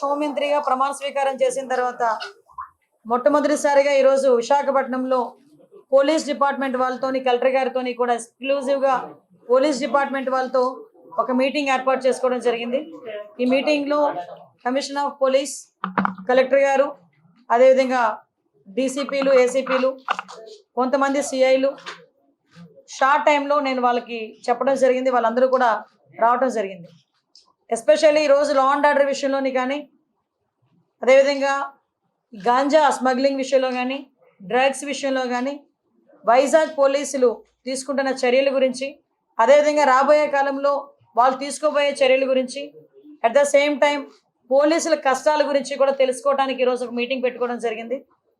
హోంమంత్రిగా ప్రమాణ స్వీకారం చేసిన తర్వాత మొట్టమొదటిసారిగా ఈరోజు విశాఖపట్నంలో పోలీస్ డిపార్ట్మెంట్ వాళ్ళతోని కలెక్టర్ గారితోని కూడా ఎక్స్క్లూజివ్గా పోలీస్ డిపార్ట్మెంట్ వాళ్ళతో ఒక మీటింగ్ ఏర్పాటు చేసుకోవడం జరిగింది. ఈ మీటింగ్లో కమిషనర్ ఆఫ్ పోలీస్, కలెక్టర్ గారు, అదేవిధంగా డీసీపీలు, ఏసీపీలు, కొంతమంది సిఐలు షార్ట్ టైంలో నేను వాళ్ళకి చెప్పడం జరిగింది. వాళ్ళందరూ కూడా రావడం జరిగింది. ఎస్పెషల్లీ ఈరోజు లా అండ్ ఆర్డర్ విషయంలోని కానీ, అదేవిధంగా గాంజా స్మగ్లింగ్ విషయంలో కానీ, డ్రగ్స్ విషయంలో కానీ వైజాగ్ పోలీసులు తీసుకుంటున్న చర్యల గురించి, అదేవిధంగా రాబోయే కాలంలో వాళ్ళు తీసుకోబోయే చర్యల గురించి, అట్ ద సేమ్ టైం పోలీసుల కష్టాల గురించి కూడా తెలుసుకోవడానికి ఈరోజు ఒక మీటింగ్ పెట్టుకోవడం జరిగింది.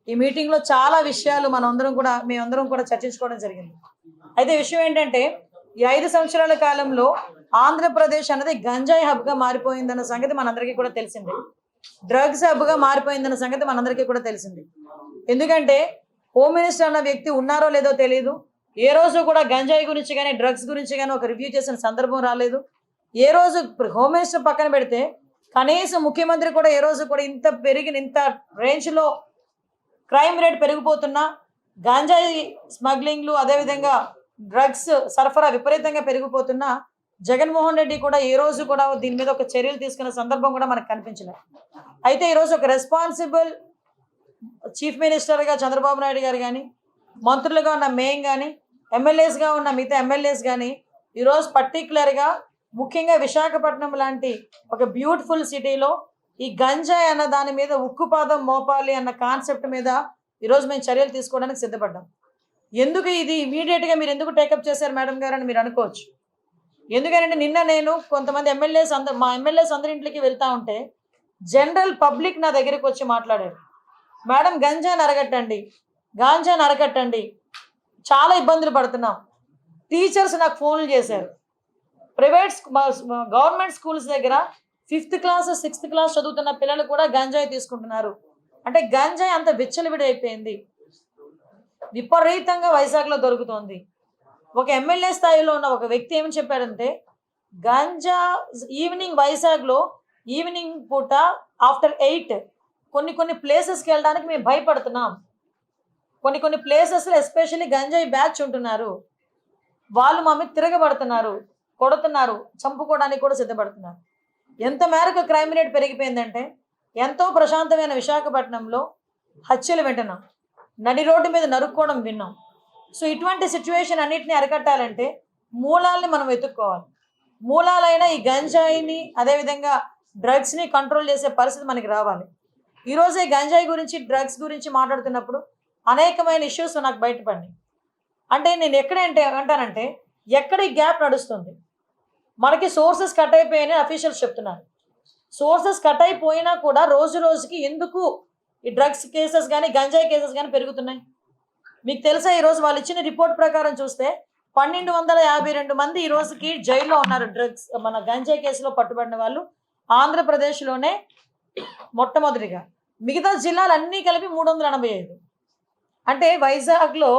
ఈ మీటింగ్లో చాలా విషయాలు మేమందరం కూడా చర్చించుకోవడం జరిగింది. అయితే విషయం ఏంటంటే, ఈ 5 సంవత్సరాల కాలంలో ఆంధ్రప్రదేశ్ అన్నది గంజాయి హబ్గా మారిపోయిందన్న సంగతి మనందరికీ కూడా తెలిసింది. డ్రగ్స్ హబ్గా మారిపోయిందన్న సంగతి మనందరికీ కూడా తెలిసింది. ఎందుకంటే హోమ్ మినిస్టర్ అన్న వ్యక్తి ఉన్నారో లేదో తెలియదు. ఏ రోజు కూడా గంజాయి గురించి కానీ, డ్రగ్స్ గురించి కానీ ఒక రివ్యూ చేసిన సందర్భం రాలేదు. ఏ రోజు హోమ్ మినిస్టర్ పక్కన పెడితే కనీసం ముఖ్యమంత్రి కూడా ఏ రోజు కూడా ఇంత రేంజ్లో క్రైమ్ రేట్ పెరిగిపోతున్నా, గంజాయి స్మగ్లింగ్లు, అదేవిధంగా డ్రగ్స్ సరఫరా విపరీతంగా పెరిగిపోతున్నా జగన్మోహన్ రెడ్డి కూడా ఏ రోజు కూడా దీని మీద ఒక చర్యలు తీసుకున్న సందర్భం కూడా మనకు కనిపించలేదు. అయితే ఈరోజు ఒక రెస్పాన్సిబుల్ చీఫ్ మినిస్టర్గా చంద్రబాబు నాయుడు గారు కానీ, మంత్రులుగా ఉన్న మేం కానీ, ఎమ్మెల్యేస్గా ఉన్న మిగతా ఎమ్మెల్యేస్ కానీ ఈరోజు పర్టికులర్గా ముఖ్యంగా విశాఖపట్నం లాంటి ఒక బ్యూటిఫుల్ సిటీలో ఈ గంజాయి అన్న దాని మీద ఉక్కుపాదం మోపాలి అన్న కాన్సెప్ట్ మీద ఈరోజు మేము చర్యలు తీసుకోవడానికి సిద్ధపడ్డాం. ఎందుకు ఇది ఇమీడియట్గా మీరు ఎందుకు టేకప్ చేశారు మేడం గారు అని మీరు అనుకోవచ్చు. ఎందుకంటే నిన్న నేను కొంతమంది మా ఎమ్మెల్యేస్ అందరి ఇంట్లోకి వెళ్తా ఉంటే జనరల్ పబ్లిక్ నా దగ్గరికి వచ్చి మాట్లాడారు. మేడం గాంజాని అరకట్టండి, చాలా ఇబ్బందులు పడుతున్నాం. టీచర్స్ నాకు ఫోన్లు చేశారు. గవర్నమెంట్ స్కూల్స్ దగ్గర 5th క్లాస్ 6th క్లాస్ చదువుతున్న పిల్లలు కూడా గంజాయి తీసుకుంటున్నారు. అంటే గంజాయి అంత విచ్చలవిడి అయిపోయింది, విపరీతంగా వైజాగ్లో దొరుకుతోంది. ఒక ఎమ్మెల్యే స్థాయిలో ఉన్న ఒక వ్యక్తి ఏమని చెప్పాడంటే, గంజా వైజాగ్లో ఈవినింగ్ పూట ఆఫ్టర్ 8 కొన్ని ప్లేసెస్కి వెళ్ళడానికి మేము భయపడుతున్నాం. కొన్ని ప్లేసెస్లో ఎస్పెషల్లీ గంజాయి బ్యాచ్ ఉంటున్నారు, వాళ్ళు మా మీద తిరగబడుతున్నారు, కొడుతున్నారు, చంపుకోవడానికి కూడా సిద్ధపడుతున్నారు. ఎంత మేరకు క్రైమ్ రేట్ పెరిగిపోయిందంటే, ఎంతో ప్రశాంతమైన విశాఖపట్నంలో హత్యలు వింటున్నాం, నడి రోడ్డు మీద నరుక్కోవడం విన్నాం. సో ఇటువంటి సిచ్యువేషన్ అన్నిటిని అరికట్టాలంటే మూలాల్ని మనం వెతుక్కోవాలి. మూలాలైన ఈ గంజాయిని, అదేవిధంగా డ్రగ్స్ని కంట్రోల్ చేసే పరిస్థితి మనకి రావాలి. ఈరోజే గంజాయి గురించి, డ్రగ్స్ గురించి మాట్లాడుతున్నప్పుడు అనేకమైన ఇష్యూస్ నాకు బయటపడినాయి. అంటే నేను అంటానంటే ఎక్కడ ఈ గ్యాప్ నడుస్తుంది, మనకి సోర్సెస్ కట్ అయిపోయాయని అఫీషియల్స్ చెప్తున్నారు. సోర్సెస్ కట్ అయిపోయినా కూడా రోజు రోజుకి ఎందుకు ఈ డ్రగ్స్ కేసెస్ కానీ, గంజాయి కేసెస్ కానీ పెరుగుతున్నాయి? మీకు తెలుసా, ఈరోజు వాళ్ళు ఇచ్చిన రిపోర్ట్ ప్రకారం చూస్తే 1252 మంది ఈ రోజుకి జైల్లో ఉన్నారు. డ్రగ్స్ మన గంజాయి కేసులో పట్టుబడిన వాళ్ళు ఆంధ్రప్రదేశ్లోనే మొట్టమొదటిగా. మిగతా జిల్లాలన్నీ కలిపి 385. అంటే వైజాగ్లో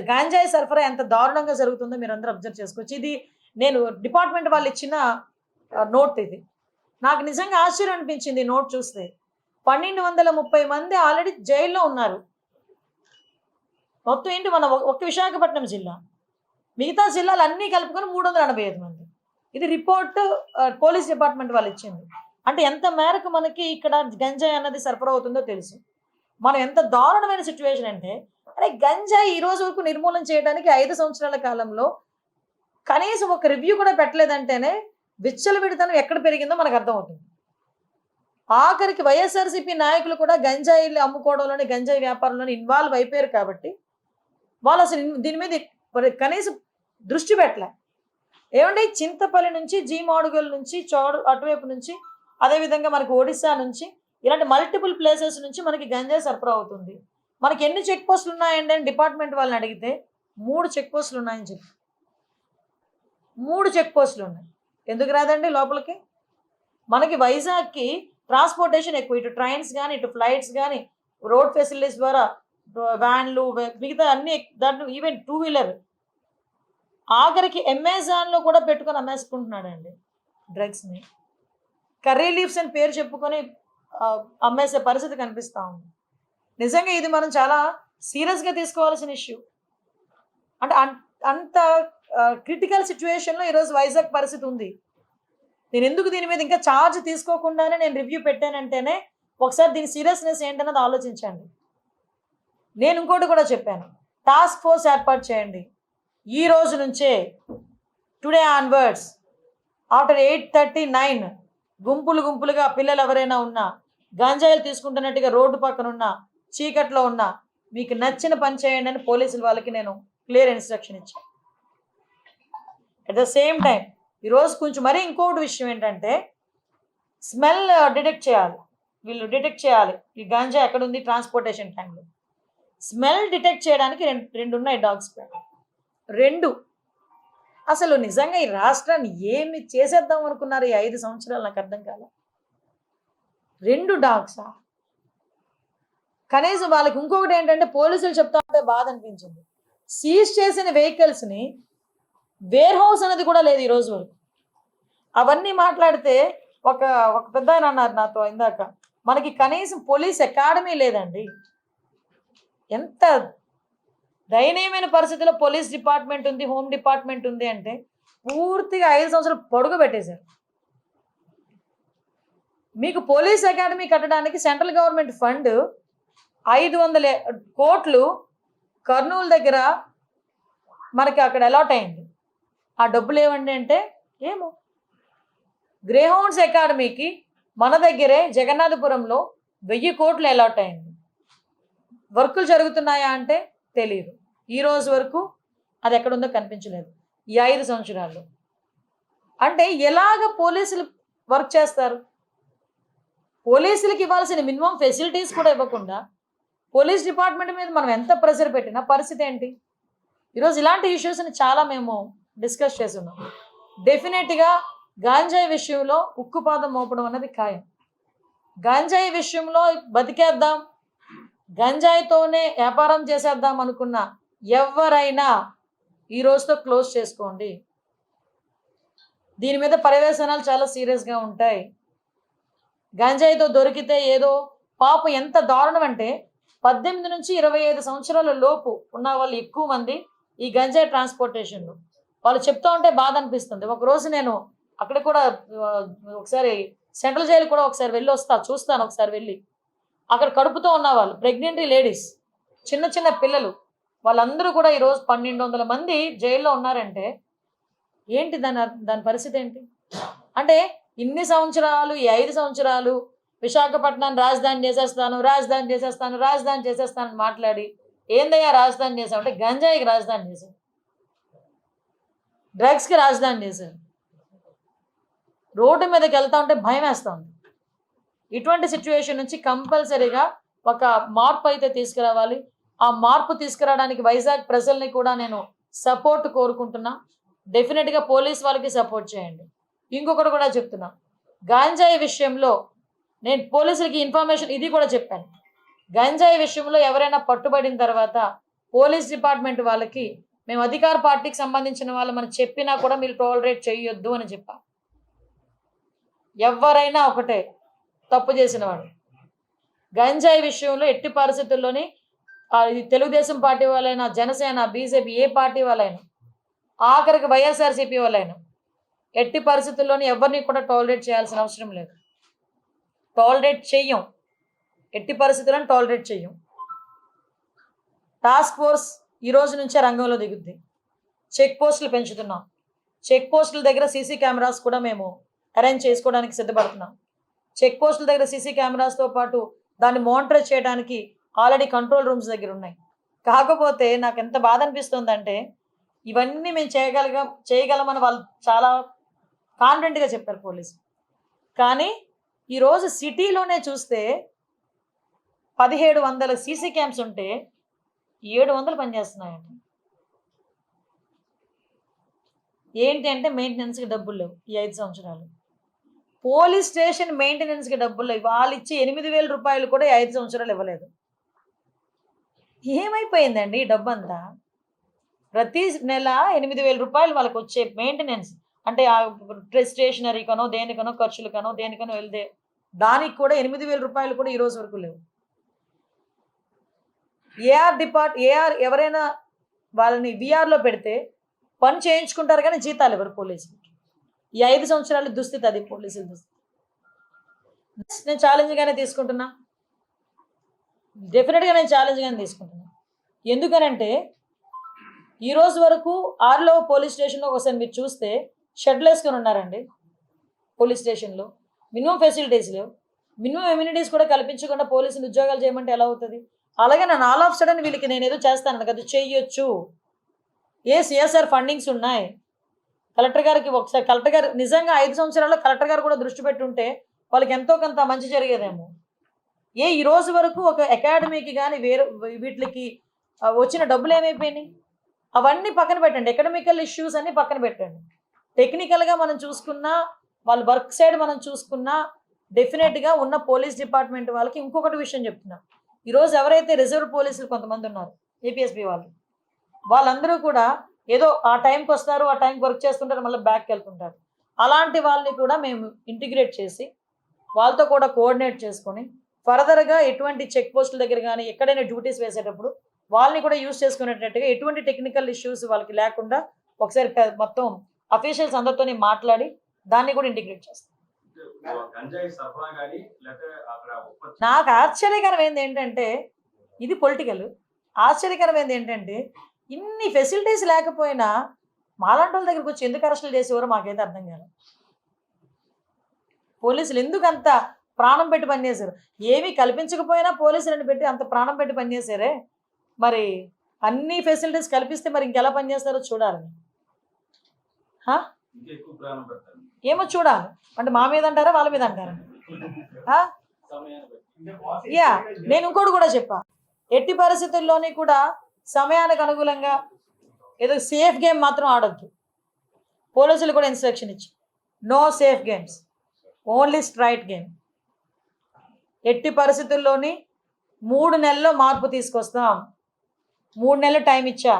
గంజాయి సరఫరా ఎంత దారుణంగా జరుగుతుందో మీరు అందరూ అబ్జర్వ్ చేసుకోవచ్చు. ఇది నేను డిపార్ట్మెంట్ వాళ్ళు ఇచ్చిన నోట్. ఇది నాకు నిజంగా ఆశ్చర్యం అనిపించింది. నోట్ చూస్తే 1230 మంది ఆల్రెడీ జైల్లో ఉన్నారు. మొత్తం ఏంటి, మన ఒక విశాఖపట్నం జిల్లా, మిగతా జిల్లాలు అన్నీ కలుపుకొని 385 మంది. ఇది రిపోర్ట్ పోలీస్ డిపార్ట్మెంట్ వాళ్ళు ఇచ్చింది. అంటే ఎంత మేరకు మనకి ఇక్కడ గంజాయి అన్నది సరఫరా అవుతుందో తెలుసు. మనం ఎంత దారుణమైన సిచ్యువేషన్ అంటే, గంజాయి ఈ రోజు వరకు నిర్మూలన చేయడానికి 5 సంవత్సరాల కాలంలో కనీసం ఒక రివ్యూ కూడా పెట్టలేదంటేనే విచ్చలవిడితనం ఎక్కడ పెరిగిందో మనకు అర్థమవుతుంది. ఆఖరికి వైఎస్ఆర్సీపీ నాయకులు కూడా గంజాయిలు అమ్ముకోవడంలోని, గంజాయి వ్యాపారంలోని ఇన్వాల్వ్ అయిపోయారు. కాబట్టి వాళ్ళు అసలు దీని మీద కనీసం దృష్టి పెట్టలే. ఏమంటే చింతపల్లి నుంచి, జీమాడుగల్ నుంచి, అటువైపు నుంచి, అదేవిధంగా మనకి ఒడిశా నుంచి, ఇలాంటి మల్టిపుల్ ప్లేసెస్ నుంచి మనకి గంజాయి సరఫరా అవుతుంది. మనకి ఎన్ని చెక్ పోస్టులు ఉన్నాయండి అని డిపార్ట్మెంట్ వాళ్ళని అడిగితే 3 చెక్ పోస్టులు ఉన్నాయని చెప్పి. 3 చెక్ పోస్టులు ఉన్నాయి. ఎందుకు రాదండి లోపలికి? మనకి వైజాగ్కి ట్రాన్స్పోర్టేషన్ ఎక్కువ, ఇటు ట్రైన్స్ కానీ, ఇటు ఫ్లైట్స్ కానీ, రోడ్ ఫెసిలిటీస్ ద్వారా వ్యాన్లు, మిగతా అన్ని, దాంట్లో ఈవెన్ 2 వీలర్, ఆఖరికి అమెజాన్లో కూడా పెట్టుకొని అమ్మేసుకుంటున్నాడండి డ్రగ్స్ని. కర్రీ లీవ్స్ అని పేరు చెప్పుకొని అమ్మేసే పరిస్థితి కనిపిస్తూ ఉంది. నిజంగా ఇది మనం చాలా సీరియస్గా తీసుకోవాల్సిన ఇష్యూ. అంటే అంత క్రిటికల్ సిచ్యువేషన్లో ఈరోజు వైజాగ్ పరిస్థితి ఉంది. నేను ఎందుకు దీని మీద ఇంకా ఛార్జ్ తీసుకోకుండానే నేను రివ్యూ పెట్టానంటేనే ఒకసారి దీని సీరియస్నెస్ ఏంటన్నది ఆలోచించండి. నేను ఇంకోటి కూడా చెప్పాను, టాస్క్ ఫోర్స్ ఏర్పాటు చేయండి. ఈ రోజు నుంచే టుడే ఆన్వర్డ్స్ ఆఫ్టర్ 8:39 గుంపులుగా పిల్లలు ఎవరైనా ఉన్నా, గంజాయిలు తీసుకుంటున్నట్టుగా రోడ్డు పక్కన ఉన్నా, చీకట్లో ఉన్నా, మీకు నచ్చిన పని చేయండి అని పోలీసుల వాళ్ళకి నేను క్లియర్ ఇన్స్ట్రక్షన్ ఇచ్చాను. అట్ ద సేమ్ టైం ఈరోజు కొంచెం మరీ ఇంకోటి విషయం ఏంటంటే, స్మెల్ డిటెక్ట్ చేయాలి. వీళ్ళు డిటెక్ట్ చేయాలి ఈ గంజా ఎక్కడుంది ట్రాన్స్పోర్టేషన్ టైంలో. స్మెల్ డిటెక్ట్ చేయడానికి రెండు ఉన్నాయి డాగ్స్. రెండు. అసలు నిజంగా ఈ రాష్ట్రాన్ని ఏమి చేసేద్దాం అనుకున్నారు ఈ 5 సంవత్సరాలు? నాకు అర్థం కాల. 2 డాగ్సా? కనీసం వాళ్ళకి ఇంకొకటి ఏంటంటే, పోలీసులు చెప్తా ఉంటే బాధ అనిపించింది, సీజ్ చేసిన వెహికల్స్ని వేర్ హౌస్ అనేది కూడా లేదు ఈ రోజు వరకు. అవన్నీ మాట్లాడితే ఒక పెద్ద ఆయన అన్నారు నాతో ఇందాక, మనకి కనీసం పోలీస్ అకాడమీ లేదండి. ఎంత దయనీయమైన పరిస్థితిలో పోలీస్ డిపార్ట్మెంట్ ఉంది, హోమ్ డిపార్ట్మెంట్ ఉంది అంటే పూర్తిగా 5 సంవత్సరాలు పొడుగు పెట్టేశారు. మీకు పోలీస్ అకాడమీ కట్టడానికి సెంట్రల్ గవర్నమెంట్ ఫండ్ 500 కోట్లు కర్నూలు దగ్గర మనకి అక్కడ అలాట్ అయింది. ఆ డబ్బులు ఏమండి అంటే ఏమో. గ్రేహౌండ్స్ అకాడమీకి మన దగ్గరే జగన్నాథపురంలో 1000 కోట్లు అలాట్ అయింది. వర్కులు జరుగుతున్నాయా అంటే తెలియదు. ఈ రోజు వరకు అది ఎక్కడుందో కనిపించలేదు ఈ 5 సంవత్సరాల్లో. అంటే ఎలాగ పోలీసులు వర్క్ చేస్తారు? పోలీసులకు ఇవ్వాల్సిన మినిమం ఫెసిలిటీస్ కూడా ఇవ్వకుండా పోలీస్ డిపార్ట్మెంట్ మీద మనం ఎంత ప్రెషర్ పెట్టినా పరిస్థితి ఏంటి? ఈరోజు ఇలాంటి ఇష్యూస్ని చాలా మేము డిస్కస్ చేస్తున్నాం. డెఫినెట్గా గాంజాయి విషయంలో ఉక్కుపాదం మోపడం అన్నది ఖాయం. గాంజాయి విషయంలో బతికేద్దాం, గంజాయితోనే వ్యాపారం చేసేద్దాం అనుకున్న ఎవరైనా ఈ రోజుతో క్లోజ్ చేసుకోండి. దీని మీద పర్యవేక్షణాలు చాలా సీరియస్గా ఉంటాయి. గంజాయితో దొరికితే ఏదో పాపం ఎంత దారుణం అంటే 18 నుంచి 25 సంవత్సరాల లోపు ఉన్న వాళ్ళు ఎక్కువ మంది ఈ గంజాయి ట్రాన్స్పోర్టేషన్లో. వాళ్ళు చెప్తూ ఉంటే బాధ అనిపిస్తుంది. ఒకరోజు నేను అక్కడ కూడా ఒకసారి సెంట్రల్ జైలు కూడా ఒకసారి వెళ్ళి చూస్తాను ఒకసారి వెళ్ళి. అక్కడ కడుపుతో ఉన్న వాళ్ళు, ప్రెగ్నెంట్ లేడీస్, చిన్న పిల్లలు, వాళ్ళందరూ కూడా ఈరోజు 1200 మంది జైల్లో ఉన్నారంటే ఏంటి దాని పరిస్థితి ఏంటి? అంటే ఇన్ని సంవత్సరాలు, ఈ 5 సంవత్సరాలు విశాఖపట్నాన్ని రాజధాని చేసేస్తాను మాట్లాడి ఏందయ్యా రాజధాని చేసావు అంటే గంజాయికి రాజధాని చేశారు, డ్రగ్స్కి రాజధాని చేశారు. రోడ్డు మీదకి వెళ్తా ఉంటే భయం వేస్తూ ఉంది. ఇటువంటి సిచ్యువేషన్ నుంచి కంపల్సరీగా ఒక మార్పు అయితే తీసుకురావాలి. ఆ మార్పు తీసుకురావడానికి వైజాగ్ ప్రజల్ని కూడా నేను సపోర్ట్ కోరుకుంటున్నా. డెఫినెట్గా పోలీస్ వాళ్ళకి సపోర్ట్ చేయండి. ఇంకొకటి కూడా చెప్తున్నా, గంజాయి విషయంలో నేను పోలీసులకి ఇన్ఫర్మేషన్ ఇది కూడా చెప్పాను. గంజాయి విషయంలో ఎవరైనా పట్టుబడిన తర్వాత పోలీస్ డిపార్ట్మెంట్ వాళ్ళకి మేము అధికార పార్టీకి సంబంధించిన వాళ్ళు మనం చెప్పినా కూడా మీరు టాలరేట్ చేయొద్దు అని చెప్పా. ఎవరైనా ఒకటే తప్పు చేసిన వాడు గంజాయి విషయంలో ఎట్టి పరిస్థితుల్లోని ఇది తెలుగుదేశం పార్టీ వాళ్ళైనా, జనసేన, బీజేపీ ఏ పార్టీ వాళ్ళైనా, ఆఖరికి వైఎస్ఆర్సీపీ వాళ్ళైనా ఎట్టి పరిస్థితుల్లోని ఎవరిని కూడా టాలరేట్ చేయాల్సిన అవసరం లేదు. టాలరేట్ చెయ్యం, ఎట్టి పరిస్థితులను టాలరేట్ చెయ్యం. టాస్క్ ఫోర్స్ ఈ రోజు నుంచే రంగంలో దిగుద్ది. చెక్ పోస్టులు పెంచుతున్నాం. చెక్ పోస్టుల దగ్గర సీసీ కెమెరాస్ కూడా మేము అరేంజ్ చేసుకోవడానికి సిద్ధపడుతున్నాం. చెక్ పోస్టుల దగ్గర సీసీ కెమెరాస్తో పాటు దాన్ని మానిటర్ చేయడానికి ఆల్రెడీ కంట్రోల్ రూమ్స్ దగ్గర ఉన్నాయి. కాకపోతే నాకు ఎంత బాధ అనిపిస్తుందంటే ఇవన్నీ మేము చేయగలమని వాళ్ళు చాలా కాన్ఫిడెంట్గా చెప్పారు పోలీసు. కానీ ఈరోజు సిటీలోనే చూస్తే 1700 సీసీ క్యామ్స్ ఉంటే 700 పనిచేస్తున్నాయండి. ఏంటి అంటే మెయింటెనెన్స్కి డబ్బులు లేవు. ఈ 5 సంవత్సరాలు పోలీస్ స్టేషన్ మెయింటెనెన్స్కి డబ్బులు లేవు. వాళ్ళు ఇచ్చి 8000 రూపాయలు కూడా 5 సంవత్సరాలు ఇవ్వలేదు. ఏమైపోయిందండి ఈ డబ్బంతా? ప్రతి నెల 8000 రూపాయలు వాళ్ళకి వచ్చే మెయింటెనెన్స్, అంటే ఆ స్టేషనరీకనో దేనికనో ఖర్చులకనో దేనికనో వెళ్తే దానికి కూడా 8,000 రూపాయలు కూడా ఈ రోజు వరకు లేవు. ఏఆర్ ఎవరైనా వాళ్ళని విఆర్లో పెడితే పని చేయించుకుంటారు కానీ జీతాలు ఎవరు పోలీసులకి. ఈ 5 సంవత్సరాల దుస్థితి అది పోలీసుల దుస్థితి. నేను ఛాలెంజ్గానే తీసుకుంటున్నా, డెఫినెట్గా నేను ఛాలెంజ్గానే తీసుకుంటున్నా. ఎందుకనంటే ఈ రోజు వరకు ఆర్లో పోలీస్ స్టేషన్లో ఒకసారి మీరు చూస్తే షెడ్లు వేసుకొని ఉన్నారండి. పోలీస్ స్టేషన్లో మినిమం ఫెసిలిటీస్ లేవు, మినిమం ఎమ్యూనిటీస్ కూడా కల్పించకుండా పోలీసులు ఉద్యోగాలు చేయమంటే ఎలా అవుతుంది? అలాగే నన్ను ఆల్ ఆఫ్ సడన్ వీళ్ళకి నేను ఏదో చేస్తాను కదా, చెయ్యొచ్చు. సిఎస్ఆర్ ఫండింగ్స్ ఉన్నాయి. కలెక్టర్ గారికి ఒకసారి కలెక్టర్ గారు నిజంగా 5 సంవత్సరాల్లో కలెక్టర్ గారు కూడా దృష్టి పెట్టుంటే వాళ్ళకి ఎంతో కొంత మంచి జరిగేదేమో. ఈ రోజు వరకు ఒక అకాడమీకి కానీ వేరే వీటికి వచ్చిన డబ్బులు ఏమైపోయినాయి? అవన్నీ పక్కన పెట్టండి. ఎకడమికల్ ఇష్యూస్ అన్ని పక్కన పెట్టండి. టెక్నికల్గా మనం చూసుకున్నా, వాళ్ళ వర్క్ సైడ్ మనం చూసుకున్నా, డెఫినెట్గా ఉన్న పోలీస్ డిపార్ట్మెంట్ వాళ్ళకి ఇంకొకటి విషయం చెప్తున్నా. ఈరోజు ఎవరైతే రిజర్వ్ పోలీసులు కొంతమంది ఉన్నారు, ఏపీఎస్బీ వాళ్ళందరూ కూడా ఏదో ఆ టైంకి వస్తారు, ఆ టైంకి వర్క్ చేస్తుంటారు, మళ్ళీ బ్యాక్కి వెళ్తుంటారు. అలాంటి వాళ్ళని కూడా మేము ఇంటిగ్రేట్ చేసి వాళ్ళతో కూడా కోఆర్డినేట్ చేసుకొని ఫర్దర్గా ఎటువంటి చెక్ పోస్టుల దగ్గర కానీ ఎక్కడైనా డ్యూటీస్ వేసేటప్పుడు వాళ్ళని కూడా యూజ్ చేసుకునేటట్టుగా ఎటువంటి టెక్నికల్ ఇష్యూస్ వాళ్ళకి లేకుండా ఒకసారి మొత్తం అఫీషియల్స్ అందరితో మాట్లాడి దాన్ని కూడా ఇంటిగ్రేట్ చేస్తాం. నాకు ఆశ్చర్యకరమైంది ఏంటంటే, ఇది పొలిటికల్. ఆశ్చర్యకరమైంది ఏంటంటే ఇన్ని ఫెసిలిటీస్ లేకపోయినా మాలాంటి వాళ్ళ దగ్గరికి వచ్చి ఎందుకు అరెస్టులు చేసేవారో మాకైతే అర్థం కాదు. పోలీసులు ఎందుకు అంత ప్రాణం పెట్టి పనిచేశారు? ఏమీ కల్పించకపోయినా పోలీసులను పెట్టి అంత ప్రాణం పెట్టి పనిచేశారే. మరి అన్ని ఫెసిలిటీస్ కల్పిస్తే మరి ఇంకెలా పనిచేస్తారో చూడాలి. ఏమో చూడాలి. అంటే మా మీద అంటారా, వాళ్ళ మీద అంటారా? నేను ఇంకోటి కూడా చెప్పా, ఎట్టి పరిస్థితుల్లోని కూడా సమయానికి అనుకూలంగా ఏదో సేఫ్ గేమ్ మాత్రం ఆడొద్దు. పోలీసులు కూడా ఇన్స్ట్రక్షన్ ఇచ్చి no safe games, only straight game. ఎట్టి పరిస్థితుల్లోని 3 నెలల్లో మార్పు తీసుకొస్తాం. 3 నెలలు టైం ఇచ్చా.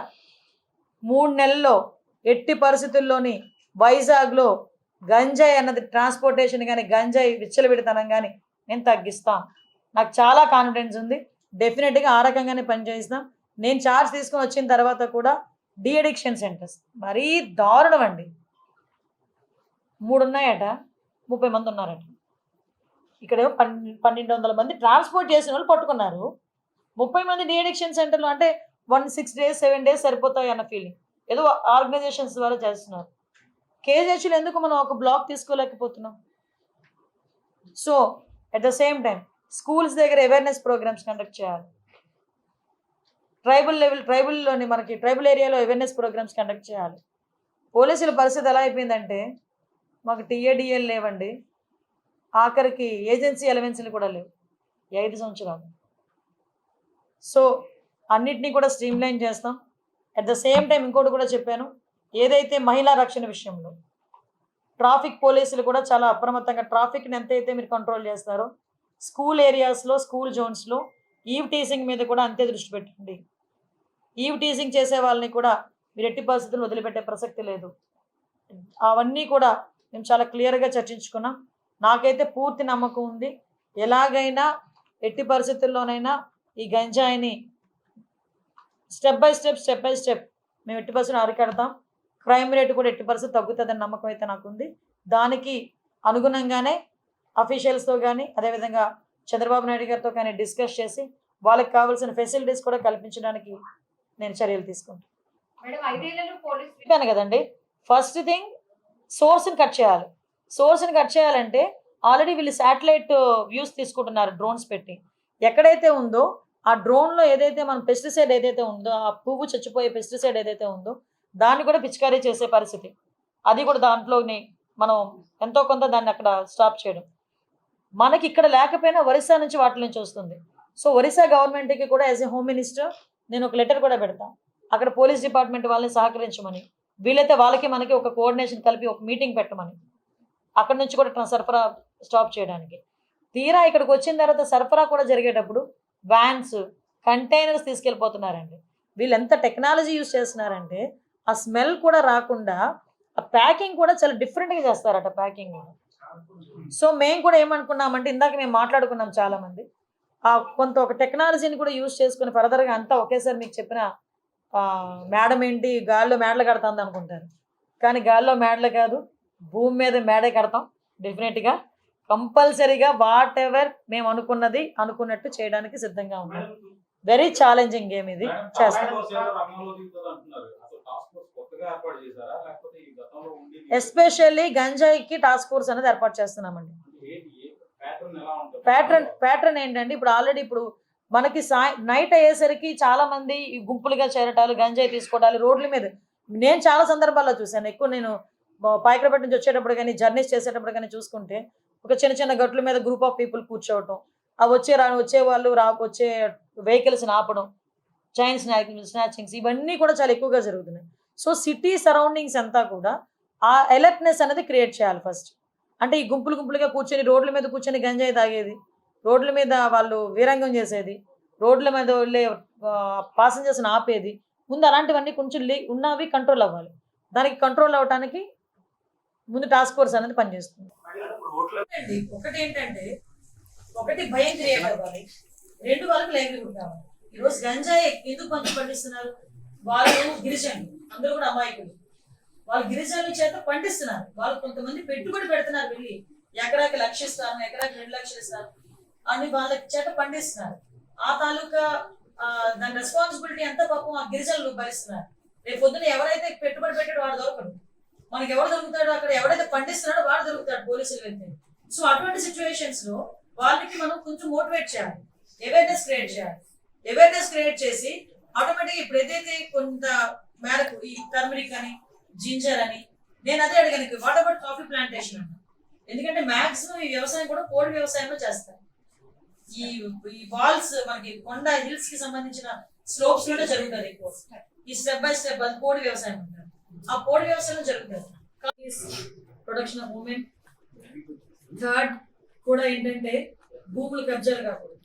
3 నెలల్లో ఎట్టి పరిస్థితుల్లోని వైజాగ్లో గంజాయి అన్నది ట్రాన్స్పోర్టేషన్ కానీ గంజాయి విచ్చలవిడితనం కానీ నేను తగ్గిస్తాం. నాకు చాలా కాన్ఫిడెన్స్ ఉంది. డెఫినెట్గా ఆ రకంగానే పనిచేస్తాం. నేను ఛార్జ్ తీసుకొని వచ్చిన తర్వాత కూడా డి అడిక్షన్ సెంటర్స్ మరీ దారుణం అండి. 3 ఉన్నాయట, 30 మంది ఉన్నారట. ఇక్కడేమో 1,200 మంది ట్రాన్స్పోర్ట్ చేసిన వాళ్ళు పట్టుకున్నారు. 30 మంది డి అడిక్షన్ సెంటర్లు అంటే 6 days 7 days సరిపోతాయి అన్న ఫీలింగ్. ఏదో ఆర్గనైజేషన్స్ ద్వారా చేస్తున్నారు. కేజీహెచ్లు ఎందుకు మనం ఒక బ్లాక్ తీసుకోలేకపోతున్నాం? So at the same time schools దగ్గర అవేర్నెస్ ప్రోగ్రామ్స్ కండక్ట్ చేయాలి. ట్రైబుల్లోని మనకి ట్రైబల్ ఏరియాలో అవేర్నెస్ ప్రోగ్రామ్స్ కండక్ట్ చేయాలి. పోలీసుల పరిస్థితి ఎలా అయిపోయిందంటే మాకు టీఏడిఎల్ లేవండి, ఆఖరికి ఏజెన్సీ అలవెన్స్లు కూడా లేవు 5 సంవత్సరాలు. సో అన్నిటినీ కూడా స్ట్రీమ్లైన్ చేస్తాం. అట్ ద సేమ్ టైం ఇంకోటి కూడా చెప్పాను, ఏదైతే మహిళా రక్షణ విషయంలో ట్రాఫిక్ పోలీసులు కూడా చాలా అప్రమత్తంగా ట్రాఫిక్ని ఎంతైతే మీరు కంట్రోల్ చేస్తారో స్కూల్ ఏరియాస్లో, స్కూల్ జోన్స్లో ఈవ్ టీజింగ్ మీద కూడా అంతే దృష్టి పెట్టండి. ఈవ్ టీజింగ్ చేసే వాళ్ళని కూడా మీరు ఎట్టి పరిస్థితుల్లో వదిలిపెట్టే ప్రసక్తి లేదు. అవన్నీ కూడా మేము చాలా క్లియర్గా చర్చించుకున్నాం. నాకైతే పూర్తి నమ్మకం ఉంది, ఎలాగైనా ఎట్టి పరిస్థితుల్లోనైనా ఈ గంజాయిని స్టెప్ బై స్టెప్ మేము ఎట్టి పరిస్థితులు అరికడతాం. క్రైమ్ రేటు కూడా ఎట్టి పరిస్థితి తగ్గుతుందని నమ్మకం అయితే నాకుంది. దానికి అనుగుణంగానే అఫీషియల్స్తో కానీ అదేవిధంగా చంద్రబాబు నాయుడు గారితో కానీ డిస్కస్ చేసి వాళ్ళకి కావాల్సిన ఫెసిలిటీస్ కూడా కల్పించడానికి నేను చర్యలు తీసుకుంటాను. చెప్పాను కదండి, ఫస్ట్ థింగ్ సోర్స్ని కట్ చేయాలి. సోర్స్ని కట్ చేయాలంటే ఆల్రెడీ వీళ్ళు శాటిలైట్ వ్యూస్ తీసుకుంటున్నారు డ్రోన్స్ పెట్టి. ఎక్కడైతే ఉందో ఆ డ్రోన్లో ఏదైతే మన పెస్టిసైడ్ ఏదైతే ఉందో, ఆ పువ్వు చచ్చిపోయే పెస్టిసైడ్ ఏదైతే ఉందో దాన్ని కూడా పిచికారీ చేసే పరిస్థితి, అది కూడా దాంట్లోని మనం ఎంతో కొంత దాన్ని అక్కడ స్టాప్ చేయడం. మనకి ఇక్కడ లేకపోయినా ఒరిస్సా నుంచి వాటి నుంచి వస్తుంది. సో ఒరిస్సా గవర్నమెంట్కి కూడా యాజ్ ఏ హోమ్ మినిస్టర్ నేను ఒక లెటర్ కూడా పెడతాను, అక్కడ పోలీస్ డిపార్ట్మెంట్ వాళ్ళని సహకరించమని, వీలైతే వాళ్ళకి మనకి ఒక కోఆర్డినేషన్ కలిపి ఒక మీటింగ్ పెట్టమని, అక్కడ నుంచి కూడా సరఫరా స్టాప్ చేయడానికి. తీరా ఇక్కడికి వచ్చిన తర్వాత సరఫరా కూడా జరిగేటప్పుడు వ్యాన్స్, కంటైనర్స్ తీసుకెళ్ళిపోతున్నారండి. వీళ్ళు ఎంత టెక్నాలజీ యూజ్ చేస్తున్నారంటే ఆ స్మెల్ కూడా రాకుండా ఆ ప్యాకింగ్ కూడా చాలా డిఫరెంట్గా చేస్తారట ప్యాకింగ్. సో మేము కూడా ఏమనుకున్నామంటే ఇందాక మేము మాట్లాడుకున్నాం చాలామంది కొంత ఒక టెక్నాలజీని కూడా యూజ్ చేసుకుని ఫర్దర్గా అంతా ఒకేసారి మీకు చెప్పిన మేడం ఏంటి గాల్లో మేడలు కడతాంది అనుకుంటారు, కానీ గాల్లో మేడలు కాదు, భూమి మీద మేడే కడతాం డెఫినెట్గా. కంపల్సరీగా వాట్ ఎవర్ మేము అనుకున్నట్టు చేయడానికి సిద్ధంగా ఉన్నాం. వెరీ ఛాలెంజింగ్ గేమ్ ఇది, చేస్తాం. ఎస్పెషల్లీ గంజాయికి టాస్క్ ఫోర్స్ అనేది ఏర్పాటు చేస్తున్నామండి. ప్యాటర్న్ ఏంటంటే ఇప్పుడు ఆల్రెడీ ఇప్పుడు మనకి నైట్ అయ్యేసరికి చాలా మంది ఈ గుంపులుగా చేరటాలు, గంజాయి తీసుకోవడాలు రోడ్ల మీద నేను చాలా సందర్భాల్లో చూశాను. ఎక్కువ నేను పాయకరపేట నుంచి వచ్చేటప్పుడు కానీ జర్నీస్ చేసేటప్పుడు కానీ చూసుకుంటే ఒక చిన్న చిన్న గట్ల మీద గ్రూప్ ఆఫ్ పీపుల్ కూర్చోవటం, ఆ వచ్చే వాళ్ళు వచ్చే వెహికల్స్ని ఆపడం, చైన్ స్నాచింగ్స్ ఇవన్నీ కూడా చాలా ఎక్కువగా జరుగుతున్నాయి. సో సిటీ సరౌండింగ్స్ అంతా కూడా ఆ అలర్ట్నెస్ అనేది క్రియేట్ చేయాలి ఫస్ట్. అంటే ఈ గుంపులుగా కూర్చొని రోడ్ల మీద కూర్చొని గంజాయి తాగేది, రోడ్ల మీద వాళ్ళు వీరంగం చేసేది, రోడ్ల మీద వెళ్ళే పాసెంజర్స్ని ఆపేది, ముందు అలాంటివన్నీ కొంచెం ఉన్నవి కంట్రోల్ అవ్వాలి. దానికి కంట్రోల్ అవ్వడానికి ముందు టాస్క్ ఫోర్స్ అనేది పనిచేస్తుంది. ఒకటి ఏంటంటే భయం క్రియేట్ అవ్వాలి, రెండు వాళ్ళకి లైవ్లీహుడ్ కావాలి. ఈరోజు గంజాయి ఎందుకు పండిస్తున్నారు? వాళ్ళు గిరిజనులు, అందరూ కూడా అమాయకులు. వాళ్ళు గిరిజనుల చేత పండిస్తున్నారు. వాళ్ళు కొంతమంది పెట్టుబడి పెడుతున్నారు, వెళ్ళి ఎకరాకి 1 లక్ష ఇస్తాను, ఎకరాకి 2 లక్షలు ఇస్తాను అని వాళ్ళ చేత పండిస్తున్నారు. ఆ తాలూకా దాని రెస్పాన్సిబిలిటీ అంతా పాపం ఆ గిరిజనులు భరిస్తున్నారు. రేపు పొద్దున ఎవరైతే పెట్టుబడి పెట్టాడో వాడు దొరకడు, మనకి ఎవరు దొరుకుతాడో అక్కడ ఎవరైతే పండిస్తున్నాడో వాడు దొరుకుతాడు పోలీసులు వెళ్తే. సో అటువంటి సిచ్యువేషన్స్ లో వాళ్ళకి మనం కొంచెం మోటివేట్ చేయాలి, అవేర్నెస్ క్రియేట్ చేసి ఆటోమేటిక్ ఇప్పుడు ఏదైతే కొంత మేరకు ఈ టర్మరిక్ అని జింజర్ అని నేను అదే అడిగాను, వాట్ అబౌట్ కాఫీ ప్లాంటేషన్ అన్న. ఎందుకంటే మాక్సిమం ఈ వ్యవసాయం కూడా కోడి వ్యవసాయంలో చేస్తారు. ఈ వాల్స్ మనకి కొండ హిల్స్ కి సంబంధించిన స్లోప్స్ లోనే జరుగుతుంది ఎక్కువ. ఈ స్టెప్ బై స్టెప్ అది కోడి వ్యవసాయం అంటారు. ఆ కోడి వ్యవసాయంలో జరుగుతుంది ప్రొడక్షన్ ఆఫ్ మూమెంట్. థర్డ్ కూడా ఏంటంటే భూములు కబ్జాలు కాకూడదు.